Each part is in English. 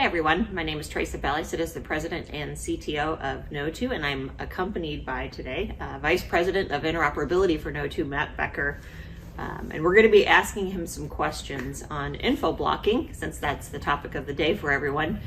everyone, my name is Therasa Bell. I sit as the President and CTO of Kno2, and I'm accompanied by today Vice President of Interoperability for Kno2, Matt Becker. And we're going to be asking him some questions on info blocking, since that's the topic of the day for everyone.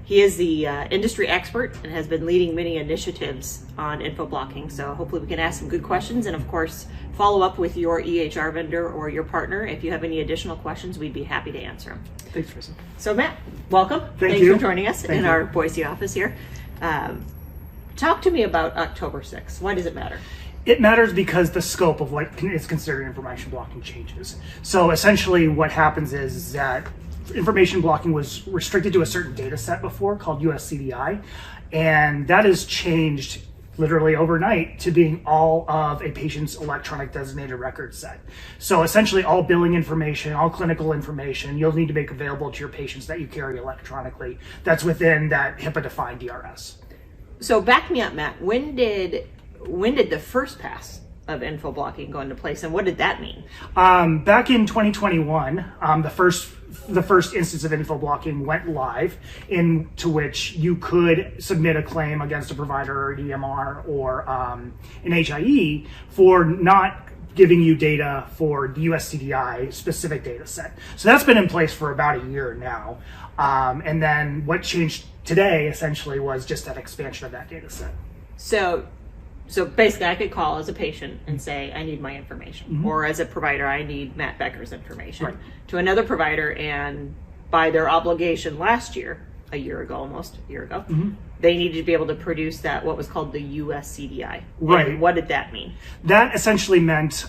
He is the industry expert and has been leading many initiatives on info blocking, so hopefully we can ask some good questions, and of course follow up with your EHR vendor or your partner. If you have any additional questions, we'd be happy to answer them. Thanks, Therasa. So Matt, welcome. Thanks for joining us in you. our Boise office here. Talk to me about October 6th. Why does it matter? It matters because the scope of what is considered information blocking changes. So essentially what happens is that information blocking was restricted to a certain data set before called USCDI, and that has changed literally overnight to being all of a patient's electronic designated record set. So essentially all billing information, all clinical information, you'll need to make available to your patients that you carry electronically. That's within that HIPAA-defined DRS. So back me up, Matt. When did the first pass of info blocking go into place, and what did that mean? Back in 2021, the first instance of info blocking went live, into which you could submit a claim against a provider or an EMR or an HIE for not giving you data for the USCDI specific data set. So that's been in place for about a year now. And then what changed today essentially was just that expansion of that data set. So basically I could call as a patient and say, I need my information. Mm-hmm. Or as a provider, I need Matt Becker's information. Right. To another provider, and by their obligation last year, a year ago, mm-hmm. they needed to be able to produce that, what was called the USCDI. Right. And what did that mean? That essentially meant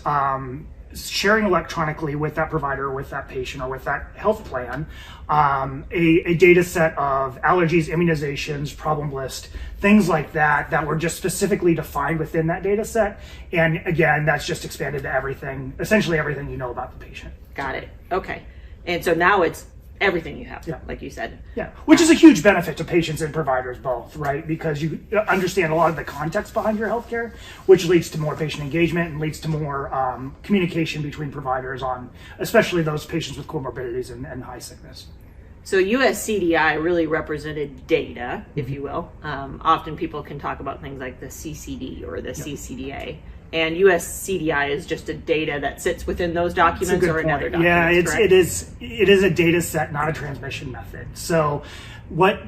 sharing electronically with that provider, with that patient, or with that health plan, a data set of allergies, immunizations, problem list, things like that, that were just specifically defined within that data set. And again, that's just expanded to everything, essentially everything you know about the patient. Got it. Okay. And so now it's everything you have, yeah. Like you said. Yeah, which is a huge benefit to patients and providers both, right? Because you understand a lot of the context behind your healthcare, which leads to more patient engagement and leads to more communication between providers on, especially those patients with comorbidities and high sickness. So USCDI really represented data, if you will. Often people can talk about things like the CCD or the CCDA. And USCDI is just a data that sits within those documents or another document. Yeah, it is a data set, not a transmission method. So what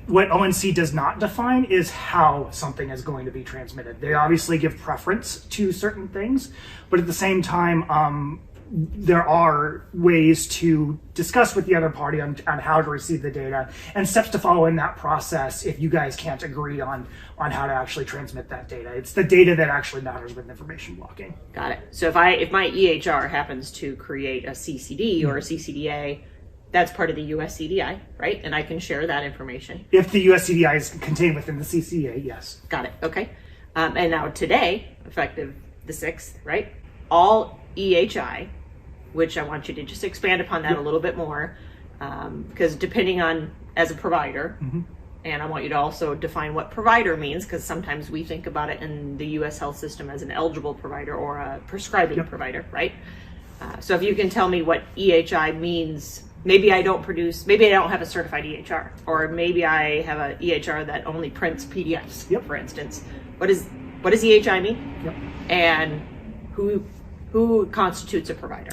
ONC does not define is how something is going to be transmitted. They obviously give preference to certain things, but at the same time, there are ways to discuss with the other party on how to receive the data and steps to follow in that process if you guys can't agree on how to actually transmit that data. It's the data that actually matters with information blocking. Got it. So if my EHR happens to create a CCD or a CCDA, that's part of the USCDI, right? And I can share that information. If the USCDI is contained within the CCDA, yes. Got it. Okay. And now today, effective the 6th, right? All EHI, which I want you to just expand upon that a little bit more, because depending on, as a provider, mm-hmm. and I want you to also define what provider means, because sometimes we think about it in the U.S. health system as an eligible provider or a prescribing provider, right? So if you can tell me what EHI means, maybe I don't have a certified EHR, or maybe I have an EHR that only prints PDFs, for instance. What does EHI mean? Yep. And who constitutes a provider?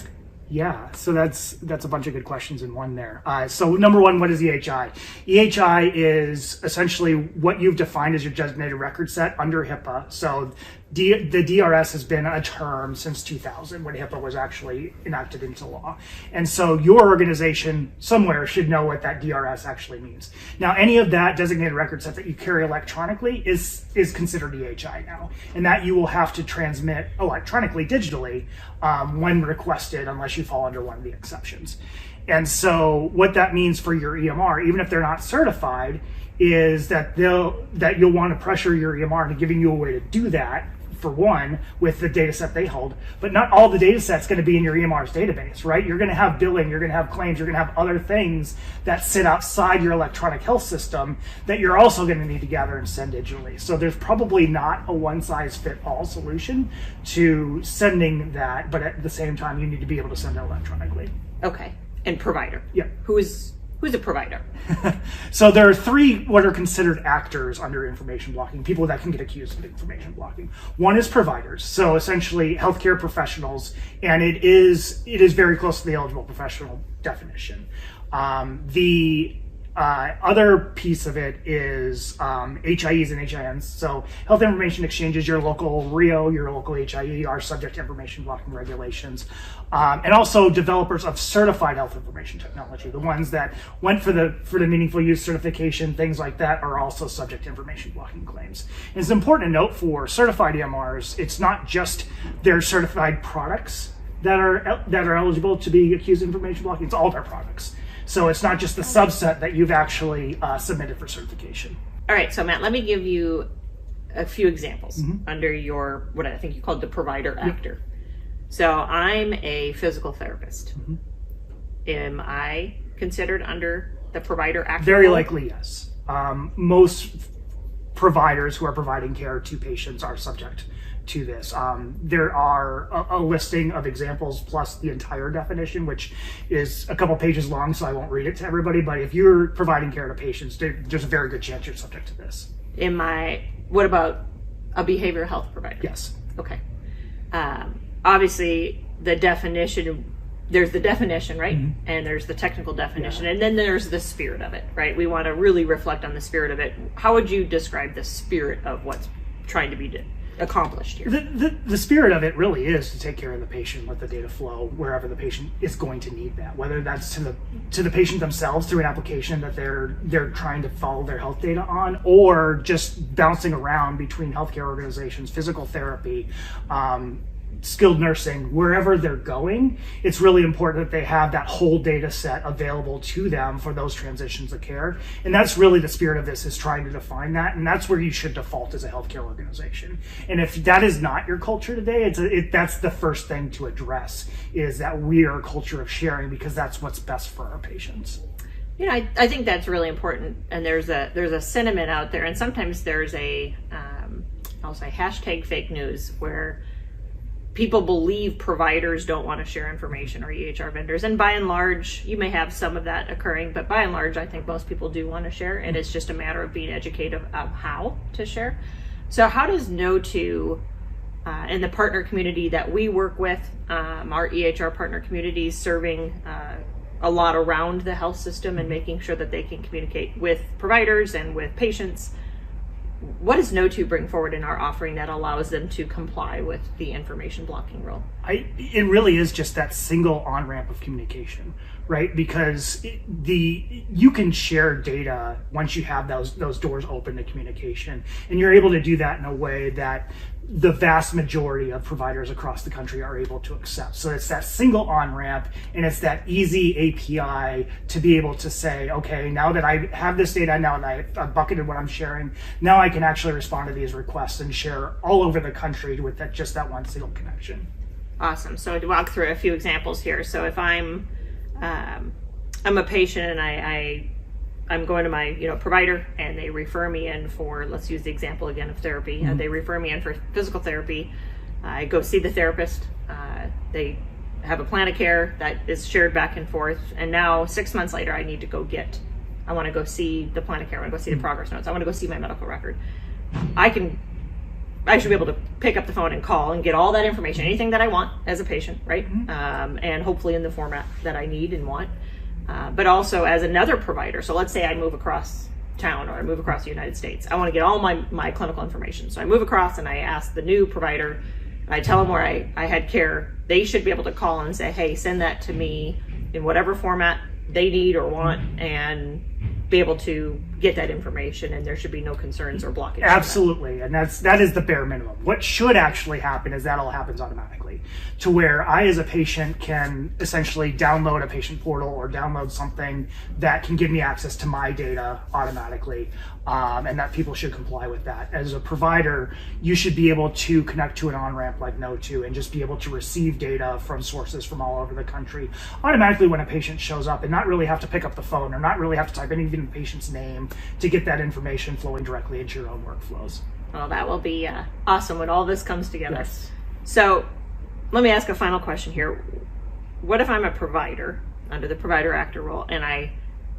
Yeah, so that's a bunch of good questions in one there. So number one, what is EHI? EHI is essentially what you've defined as your designated record set under HIPAA. So the DRS has been a term since 2000 when HIPAA was actually enacted into law. And so your organization somewhere should know what that DRS actually means. Now, any of that designated record set that you carry electronically is considered EHI now. And that you will have to transmit electronically, digitally, when requested, unless you fall under one of the exceptions. And so what that means for your EMR, even if they're not certified, is that you'll want to pressure your EMR into giving you a way to do that, for one, with the data set they hold. But not all the data set's going to be in your EMR's database, right? You're going to have billing, you're going to have claims, you're going to have other things that sit outside your electronic health system that you're also going to need to gather and send digitally. So there's probably not a one-size-fit-all solution to sending that, but at the same time, you need to be able to send it electronically. Okay. And provider. Yeah. Who is who's a provider? So there are three what are considered actors under information blocking, people that can get accused of information blocking. One is providers, so essentially healthcare professionals, and it is very close to the eligible professional definition. The other piece of it is HIEs and HINs. So health information exchanges, your local RIO, your local HIE are subject to information blocking regulations. And also developers of certified health information technology, the ones that went for the meaningful use certification, things like that, are also subject to information blocking claims. And it's important to note for certified EMRs, it's not just their certified products that are eligible to be accused of information blocking, it's all their products. So it's not just the subset that you've actually submitted for certification. All right, so Matt, let me give you a few examples under your, what I think you called the provider actor. So I'm a physical therapist. Am I considered under the provider actor? Very likely, yes. Most providers who are providing care to patients are subject to this. There are a listing of examples plus the entire definition, which is a couple pages long, so I won't read it to everybody, but if you're providing care to patients, there's a very good chance you're subject to this. What about a behavioral health provider? Yes. Okay. Obviously, there's the definition, right? And there's the technical definition, and then there's the spirit of it, right? We want to really reflect on the spirit of it. How would you describe the spirit of what's trying to be accomplished here? The spirit of it really is to take care of the patient, let the data flow wherever the patient is going to need that, whether that's to the patient themselves through an application that they're trying to follow their health data on, or just bouncing around between healthcare organizations, physical therapy, skilled nursing, wherever they're going. It's really important that they have that whole data set available to them for those transitions of care. And that's really the spirit of this, is trying to define that. And that's where you should default as a healthcare organization. And if that is not your culture today, that's the first thing to address, is that we are a culture of sharing, because that's what's best for our patients. You know, I think that's really important. And there's a sentiment out there, and sometimes there's I'll say hashtag fake news, where people believe providers don't want to share information, or EHR vendors. And by and large, you may have some of that occurring, but by and large, I think most people do want to share, and it's just a matter of being educated of how to share. So how does Kno2 and the partner community that we work with, our EHR partner communities serving a lot around the health system and making sure that they can communicate with providers and with patients, what does Kno2 bring forward in our offering that allows them to comply with the information blocking rule? It really is just that single on-ramp of communication, right? Because you can share data once you have those doors open to communication, and you're able to do that in a way that the vast majority of providers across the country are able to accept. So it's that single on-ramp, and it's that easy API to be able to say, okay, now that I have this data, now that I've bucketed what I'm sharing, now I can actually respond to these requests and share all over the country with just that one single connection. Awesome. So to walk through a few examples here. So if I'm a patient and I'm going to my provider, and they refer me in for, let's use the example again of therapy. They refer me in for physical therapy. I go see the therapist. They have a plan of care that is shared back and forth. And now 6 months later, I want to go see the plan of care. I want to go see the progress notes. I want to go see my medical record. I should be able to pick up the phone and call and get all that information, anything that I want as a patient, right? And hopefully in the format that I need and want. But also as another provider. So let's say I move across town, or I move across the United States. I want to get all my clinical information. So I move across and I ask the new provider, and I tell them where I had care. They should be able to call and say, hey, send that to me in whatever format they need or want, and be able to get that information, and there should be no concerns or blockage. Absolutely, and that is the bare minimum. What should actually happen is that all happens automatically, to where I as a patient can essentially download a patient portal or download something that can give me access to my data automatically, and that people should comply with that. As a provider, you should be able to connect to an on-ramp like Kno2 and just be able to receive data from sources from all over the country automatically when a patient shows up, and not really have to pick up the phone, or not really have to type in even the patient's name to get that information flowing directly into your own workflows. Well, that will be awesome when all this comes together. Yes. So let me ask a final question here. What if I'm a provider under the provider actor role, and I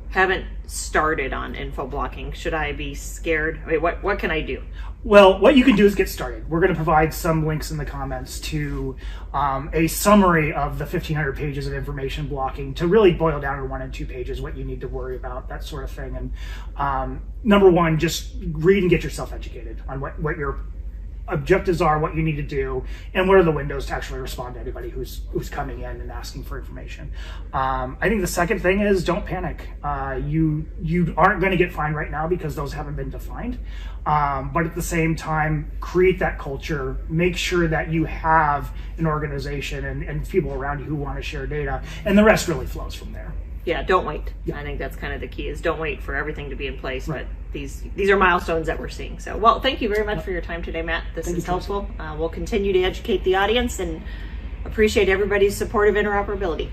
haven't started on info blocking? Should I be scared? I mean, what can I do? Well, what you can do is get started. We're going to provide some links in the comments to a summary of the 1,500 pages of information blocking to really boil down to 1 and 2 pages, what you need to worry about, that sort of thing. And number one, just read and get yourself educated on what your objectives are, what you need to do, and what are the windows to actually respond to anybody who's coming in and asking for information. I think the second thing is don't panic. You aren't going to get fined right now because those haven't been defined. But at the same time, create that culture, make sure that you have an organization and people around you who want to share data, and the rest really flows from there. Yeah, don't wait. Yeah. I think that's kind of the key, is don't wait for everything to be in place. Right. But these are milestones that we're seeing. So, well, thank you very much for your time today, Matt. This is helpful. We'll continue to educate the audience and appreciate everybody's support of interoperability.